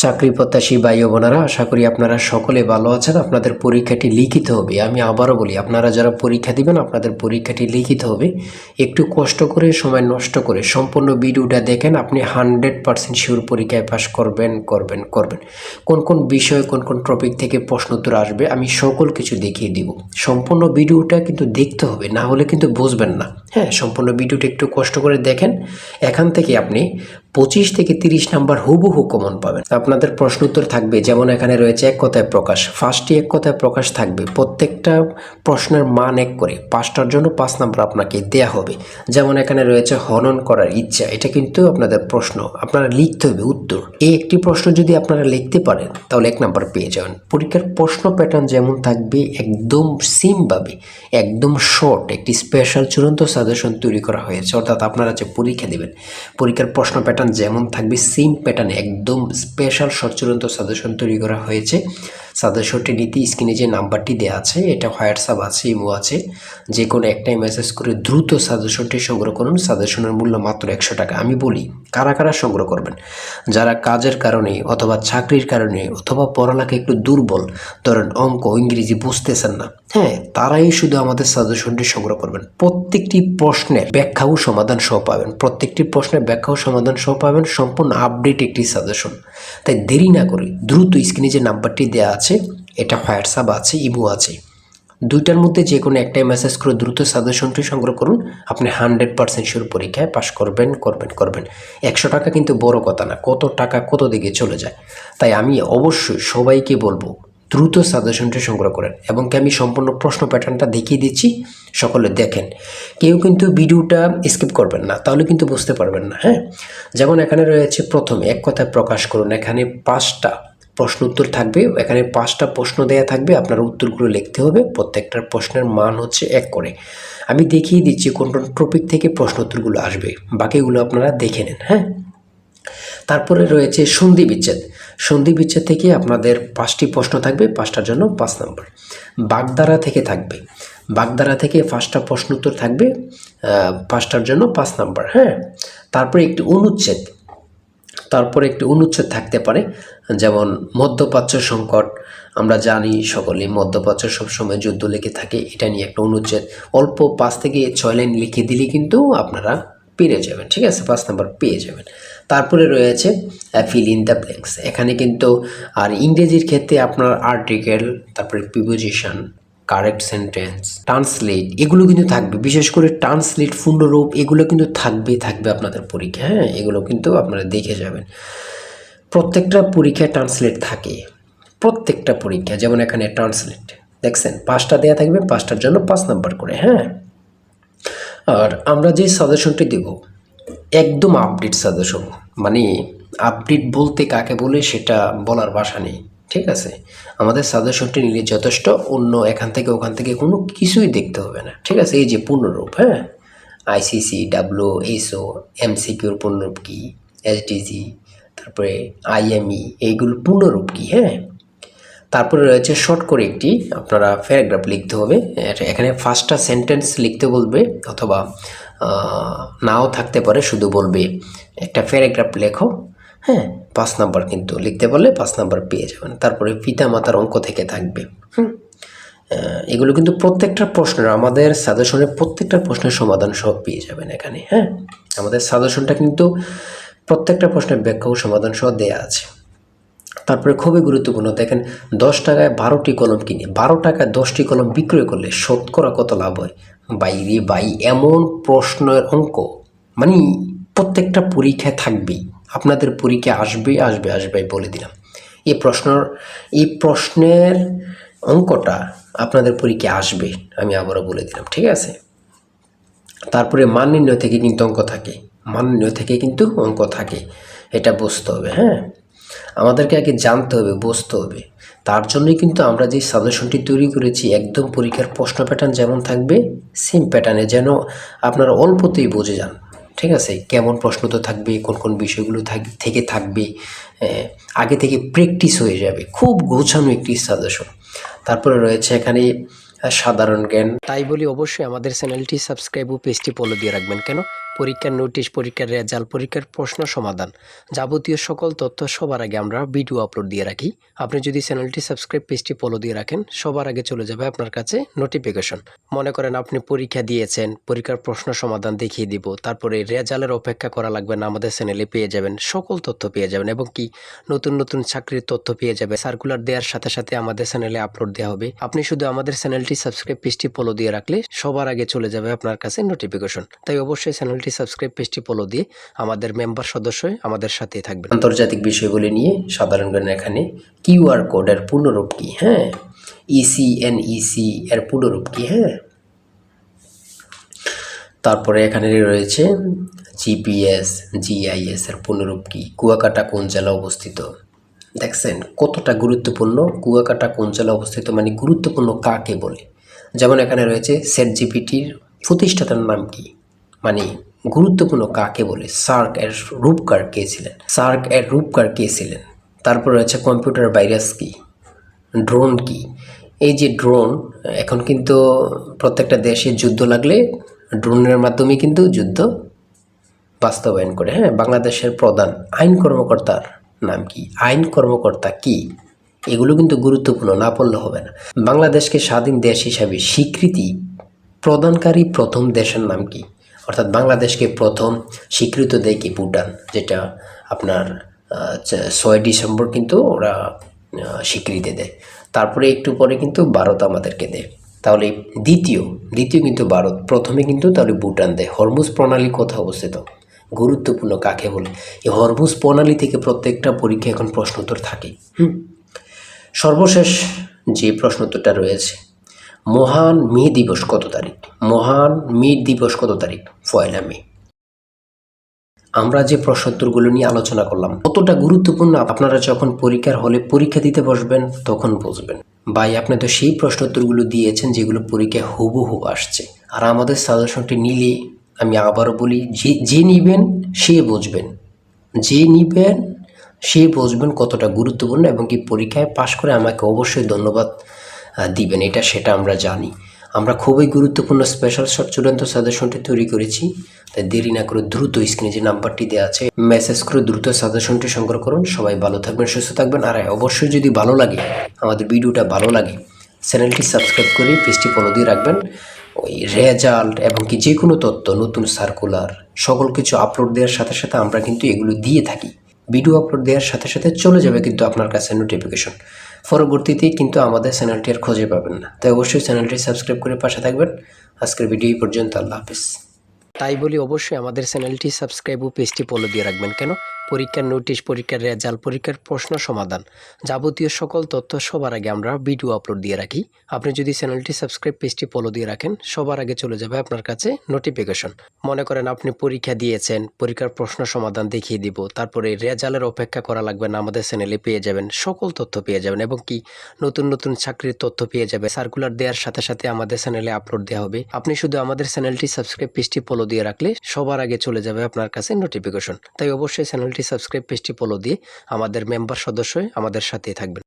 চাকরি প্রত্যাশী ভাই ও বোনেরা, আশা করি আপনারা সকলে ভালো আছেন। আপনাদের পরীক্ষাটি লিখিত হবে। আমি আবারও বলি, আপনারা যারা পরীক্ষা দিবেন আপনাদের পরীক্ষাটি লিখিত হবে। একটু কষ্ট করে, সময় নষ্ট করে সম্পূর্ণ ভিডিওটা দেখেন, আপনি 100% শিওর পরীক্ষায় পাস করবেন। কোন কোন বিষয়, কোন কোন টপিক থেকে প্রশ্ন উত্তর আসবে আমি সকল কিছু দেখিয়ে দিব। সম্পূর্ণ ভিডিওটা কিন্তু দেখতে হবে, না হলে কিন্তু বুঝবেন না। হ্যাঁ, সম্পূর্ণ ভিডিওটা একটু কষ্ট করে দেখেন। এখান থেকে আপনি 25 থেকে 30 নাম্বার হুবহু কমন পাবেন। আপনাদের প্রশ্ন উত্তর থাকবে, যেমন এখানে রয়েছে এক কথায় প্রকাশ। ফার্স্টে এক কথায় প্রকাশ থাকবে, প্রত্যেকটা প্রশ্নের মান 1 করে, 5টার জন্য 5 নাম্বার আপনাকে দেয়া হবে। যেমন এখানে রয়েছে হনন করার ইচ্ছা, এটা কিন্তু আপনাদের প্রশ্ন, আপনারা লিখতে হবে উত্তর। এই একটি প্রশ্ন যদি আপনারা লিখতে পারেন তাহলে 1 নাম্বার পেয়ে যাবেন। পরীক্ষার প্রশ্ন প্যাটার্ন যেমন থাকবে একদম সিমভাবে, একদম শর্ট একটি স্পেশাল চূড়ান্ত সাজেশন তৈরি করা হয়েছে। অর্থাৎ আপনারা যে পরীক্ষা দেবেন, পরীক্ষার প্রশ্ন প্যাটার্ন যেমন থাকবে সেম প্যাটার্নে একদম স্পেশাল শর্ট চূড়ান্ত সাজেশন তৈরি করা হয়েছে। সাজেশনটি নিতে স্ক্রিনে যে নাম্বারটি দেওয়া আছে, এটা হোয়াটসঅ্যাপ আছে, ইমো আছে, যে কোনো একটাই মেসেজ করে দ্রুত সাজেশনটি সংগ্রহ করুন। সাজেশনের মূল্য মাত্র 100 টাকা। আমি বলি, কারা কারা সংগ্রহ করবেন? যারা কাজের কারণে অথবা চাকরির কারণে অথবা পড়ালেখা একটু দুর্বল, ধরেন অঙ্ক ইংরেজি বুঝতেছেন না, হ্যাঁ, তারাই শুধু আমাদের সাজেশনটি সংগ্রহ করবেন। প্রত্যেকটি প্রশ্নের ব্যাখ্যা ও সমাধান সহ পাবেন, প্রত্যেকটি প্রশ্নের ব্যাখ্যা ও সমাধান সহ পাবেন, সম্পূর্ণ আপডেট একটি সাজেশন। তাই দেরি না করে দ্রুত স্ক্রিনে যে নাম্বারটি দেওয়া আছে, এটা হোয়াটসঅ্যাপ আছে, ইমো আছে, দুইটার মধ্যে যে কোনো একটাই মেসেজ করে দ্রুত সাজেশনটি সংগ্রহ করুন। আপনি 100% শিওর পরীক্ষায় পাশ করবেন। 100 টাকা কিন্তু বড় কথা না, কত টাকা কত দিকে চলে যায়। তাই আমি অবশ্যই সবাইকে বলবো, দ্রুত সাজেশনটি সংগ্রহ করেন। এবং আমি সম্পূর্ণ প্রশ্ন প্যাটার্নটা দেখিয়ে দিচ্ছি, সকলে দেখেন। কেউ কিন্তু ভিডিওটা স্কিপ করবেন না, তাহলে কিন্তু বুঝতে পারবেন না। হ্যাঁ, যেমন এখানে রয়েছে প্রথমে এক কথায় প্রকাশ করুন। এখানে 5টা প্রশ্ন উত্তর থাকবে, এখানে 5টা প্রশ্ন দেয়া থাকবে, আপনার উত্তরগুলো লিখতে হবে। প্রত্যেকটার প্রশ্নের মান হচ্ছে 1 করে। আমি দেখিয়ে দিচ্ছি কোন কোন টপিক থেকে প্রশ্ন উত্তরগুলো আসবে, বাকিগুলো আপনারা দেখে নেন। হ্যাঁ, তারপরে রয়েছে সন্ধি বিচ্ছেদ। সন্ধি বিচ্ছেদ থেকে আপনাদের 5টি প্রশ্ন থাকবে, 5টার জন্য 5 নাম্বার। বাগধারা থেকে থাকবে, বাগধারা থেকে 5টা প্রশ্ন উত্তর থাকবে, 5টার জন্য 5 নাম্বার। হ্যাঁ, তারপরে একটি অনুচ্ছেদ, থাকতে পারে, যেমন মধ্যপ্রাচ্য সংকট। আমরা জানি সকলে মধ্যপ্রাচ্য সবসময় যুদ্ধ লেগে থাকে, এটা নিয়ে একটা অনুচ্ছেদ অল্প 5 থেকে 6 লাইন লিখে দিলে কিন্তু আপনারা পেরে যাবেন। ঠিক আছে, 5 নাম্বার পেয়ে যাবেন। তারপরে রয়েছে ফিল ইন দ্য ব্ল্যাঙ্কস। এখানে কিন্তু আর ইংরেজির ক্ষেত্রে আপনার আর্টিকেল, তারপরে প্রিপোজিশন, কারেক্ট সেন্টেন্স, ট্রান্সলেট, এগুলো কিন্তু থাকবে। বিশেষ করে ট্রান্সলেট, পূর্ণরূপ, এগুলো কিন্তু থাকবে আপনাদের পরীক্ষা। হ্যাঁ, এগুলো কিন্তু আপনারা দেখে যাবেন। প্রত্যেকটা পরীক্ষায় ট্রান্সলেট থাকে, প্রত্যেকটা পরীক্ষা। যেমন এখানে ট্রান্সলেট দেখছেন 5টা দেওয়া থাকবে, 5টার জন্য 5 নাম্বার করে। হ্যাঁ, আর আমরা যে সাজেশনটি দেব একদম আপডেট সাজেশন। মানে আপডেট বলতে কাকে বলে সেটা বলার ভাষা নেই। ঠিক আছে, আমাদের সাজেশনটি নিলে যথেষ্ট, অন্য এখান থেকে ওখান থেকে কোনো কিছুই দেখতে হবে না। ঠিক আছে, এই যে পূর্ণরূপ, হ্যাঁ, আইসিসি, ডাব্লিউএসও, এমসিকিউর পূর্ণরূপ কী, এসডিজি, তারপরে আইএমই, এইগুলো পূর্ণরূপ কী। হ্যাঁ, তারপরে রয়েছে শর্ট করে একটি আপনারা প্যারাগ্রাফ লিখতে হবে। এখানে 5টা সেন্টেন্স লিখতে বলবে, অথবা নাও থাকতে পারে, শুধু বলবে একটা প্যারাগ্রাফ লেখো। হ্যাঁ, 5 নাম্বার কিন্তু লিখতে বললে 5 নাম্বার পেয়ে যাবেন। তারপরে পিতা মাতার অঙ্ক থেকে থাকবে। এগুলো কিন্তু প্রত্যেকটা প্রশ্নের, আমাদের সাজেশনের প্রত্যেকটা প্রশ্নের সমাধান সব পেয়ে যাবেন এখানে। হ্যাঁ, আমাদের সাজেশনটা কিন্তু প্রত্যেকটা প্রশ্নের ব্যাখ্যা ও সমাধান সহ দেয়া আছে। তারপরে খুবই গুরুত্বপূর্ণ, দেখেন 10 টাকায় 12টি কলম কিনে 12 টাকায় 10টি কলম বিক্রয় করলে শতকরা কত লাভ হয়? ভাই, এমন প্রশ্নের অঙ্ক মানে প্রত্যেকটা পরীক্ষায় থাকবেই, আপনাদের পরীক্ষা আসবে বলে দিলাম। এই প্রশ্নের অঙ্কটা আপনাদের পরীক্ষায় আসবে, আমি আবারও বলে দিলাম। ঠিক আছে, তারপরে মান নির্ণয় থেকে কিন্তু অঙ্ক থাকে, এটা বুঝতে হবে। হ্যাঁ, আমাদেরকে আগে জানতে হবে, বুঝতে হবে। তার জন্যই কিন্তু আমরা যে সাজেশনটি তৈরি করেছি, একদম পরীক্ষার প্রশ্ন প্যাটার্ন যেমন থাকবে সেম প্যাটার্নে, যেন আপনারা অল্পতেই বুঝে যান। ঠিক আছে, কেমন প্রশ্ন তো থাকবে, কোন কোন বিষয়গুলো থেকে থাকবে, আগে থেকে প্র্যাকটিস হয়ে যাবে। খুব গোছানো একটি সাজেশন। তারপরে রয়েছে এখানে সাধারণ জ্ঞান। তাই বলি অবশ্যই আমাদের চ্যানেলটি সাবস্ক্রাইব ও পেজটি ফলো দিয়ে রাখবেন। কেন? পরীক্ষার নোটিশ, পরীক্ষার রেজাল্ট, পরীক্ষার প্রশ্ন সমাধান, যাবতীয় সকল তথ্য সবার আগে আমরা ভিডিও আপলোড দিয়ে রাখি। আপনি যদি চ্যানেলটি সাবস্ক্রাইব, পেজটি ফলো দিয়ে রাখেন, সবার আগে চলে যাবে আপনার কাছে নোটিফিকেশন। মনে করেন আপনি পরীক্ষা দিয়েছেন, পরীক্ষার প্রশ্ন সমাধান দেখিয়ে দিব, তারপরে রেজাল্টের অপেক্ষা করা লাগবে না, আমাদের চ্যানেলে পেয়ে যাবেন, সকল তথ্য পেয়ে যাবেন এবং কি নতুন নতুন চাকরির তথ্য পেয়ে যাবে। সার্কুলার দেওয়ার সাথে সাথে আমাদের চ্যানেলে আপলোড দেওয়া হবে। আপনি শুধু আমাদের চ্যানেলটি সাবস্ক্রাইব, পেজটি ফলো দিয়ে রাখলে সবার আগে চলে যাবে আপনার কাছে নোটিফিকেশন। তাই অবশ্যই চ্যানেলটি সাবস্ক্রাইব, পেজটি ফলো দিয়ে আমাদের মেম্বার সদস্য আমাদের সাথে থাকবেন। আন্তর্জাতিক বিষয়গুলি নিয়ে সাধারণ জ্ঞান, এখানে কিউআর কোডের পূর্ণরূপ কি, হ্যাঁ, ইসিএনইসি এর পূর্ণরূপ কি, হ্যাঁ, তারপরে এখানে রয়েছে জিপিএস, জিআইএস এর পূর্ণরূপ কি, কুয়াকাটা কোন জেলা অবস্থিত। দেখছেন কতটা গুরুত্বপূর্ণ, কুয়াকাটা কোন জেলা অবস্থিত মানে গুরুত্বপূর্ণ কাকে বলে। যেমন এখানে রয়েছে চ্যাটজিপিটির প্রতিষ্ঠাতার নাম কি, মানে গুরুত্বপূর্ণ কাকে বলে। সার্ক এর রূপকার কে ছিলেন, সার্ক এর রূপকার কে ছিলেন। তারপর রয়েছে কম্পিউটার ভাইরাস কি, ড্রোন কি। এই যে ড্রোন, এখন কিন্তু প্রত্যেকটা দেশে যুদ্ধ লাগলে ড্রোনের মাধ্যমে কিন্তু যুদ্ধ বাস্তবায়ন করে। হ্যাঁ, বাংলাদেশের প্রধান আইন কর্মকর্তার নাম কি, আইন কর্মকর্তা কি, এগুলো কিন্তু গুরুত্বপূর্ণ, না পড়লে হবে না। বাংলাদেশকে স্বাধীন দেশ হিসাবে স্বীকৃতি প্রদানকারী প্রথম দেশের নাম কি, অর্থাৎ বাংলাদেশকে প্রথম স্বীকৃত দেয় কি, ভুটান, যেটা আপনার 6 ডিসেম্বর কিন্তু ওরা স্বীকৃতি দেয়। তারপরে একটু পরে কিন্তু ভারত আমাদেরকে দেয়। তাহলে দ্বিতীয় কিন্তু ভারত, প্রথমে কিন্তু তাহলে ভুটান দেয়। হরমুজ প্রণালী কোথায় অবস্থিত, গুরুত্বপূর্ণ কাকে বলে। এই হরমুজ প্রণালী থেকে প্রত্যেকটা পরীক্ষা এখন প্রশ্নোত্তর থাকে। সর্বশেষ যে প্রশ্নোত্তরটা রয়েছে, মহান মে দিবস কত তারিখ, মহান মে দিবস কত তারিখ, 1 মে। আমরা যে প্রশ্নোত্তরগুলো নিয়ে আলোচনা করলাম কতটা গুরুত্বপূর্ণ, আপনারা যখন পরীক্ষার হলে পরীক্ষা দিতে বসবেন তখন বুঝবেন। ভাই আপনি তো সেই প্রশ্নোত্তরগুলো দিয়েছেন যেগুলো পরীক্ষায় হুবহু আসছে। আর আমাদের সাজেশনটি নিলে, আমি আবারও বলি, যে নিবেন সে বুঝবেন, যে নিবেন সে বুঝবেন কতটা গুরুত্বপূর্ণ, এবং কি পরীক্ষায় পাশ করে আমাকে অবশ্যই ধন্যবাদ দিবেন, সেটা আমরা জানি। আমরা খুবই গুরুত্বপূর্ণ স্পেশাল শর্ট চূড়ান্ত সাজেশনটি তৈরি করেছি। তাই দেরি না করে দ্রুত স্ক্রিনে যে নাম্বারটি দেওয়া আছে মেসেজ করে দ্রুত সাজেশনটি সংগ্রহ করুন। সবাই ভালো থাকবেন, সুস্থ থাকবেন। আর অবশ্যই যদি ভালো লাগে, আমাদের ভিডিওটা ভালো লাগে, চ্যানেলটি সাবস্ক্রাইব করে পেজটি ফলো দিয়ে রাখবেন। ওই রেজাল্ট এবং কি যে কোনো তথ্য, নতুন সার্কুলার, সকল কিছু আপলোড দেওয়ার সাথে সাথে আমরা কিন্তু এগুলো দিয়ে থাকি। ভিডিও আপলোড দেওয়ার সাথে সাথে চলে যাবে কিন্তু আপনার কাছে নোটিফিকেশন। পরবর্তীতে কিন্তু আমাদের চ্যানেলটি আর খুঁজে পাবেন না। তাই অবশ্যই চ্যানেলটি সাবস্ক্রাইব করে পাশে থাকবেন। আজকের ভিডিও এই পর্যন্ত, আল্লাহ হাফেজ। তাই বলি অবশ্যই আমাদের চ্যানেলটি সাবস্ক্রাইব ও পেজটি ফলো দিয়ে রাখবেন। কেন, পরীক্ষার নোটিশ, পরীক্ষার রেজাল্ট, পরীক্ষার প্রশ্ন সমাধান, যাবতীয় সকল তথ্য সবার আগে আমরা ভিডিও আপলোড দিয়ে রাখি। আপনি যদি চ্যানেলটি সাবস্ক্রাইব, পেজটি ফলো দিয়ে রাখেন, সবার আগে চলে যাবে আপনার কাছে নোটিফিকেশন। মনে করেন আপনি পরীক্ষা দিয়েছেন, পরীক্ষার প্রশ্ন সমাধান দেখিয়ে দিব, তারপরে রেজাল্টের অপেক্ষা করা লাগবে না, আমাদের চ্যানেলে পেয়ে যাবেন, সকল তথ্য পেয়ে যাবেন এবং কি নতুন নতুন চাকরির তথ্য পেয়ে যাবে। সার্কুলার দেওয়ার সাথে সাথে আমাদের চ্যানেলে আপলোড দেওয়া হবে। আপনি শুধু আমাদের চ্যানেলটি সাবস্ক্রাইব, পেজটি ফলো দিয়ে রাখলে সবার আগে চলে যাবে আপনার কাছে নোটিফিকেশন। তাই অবশ্যই চ্যানেলটি সাবস্ক্রাইব, পেজটি ফলো দিয়ে আমাদের মেম্বার সদস্য আমাদের সাথে থাকবেন।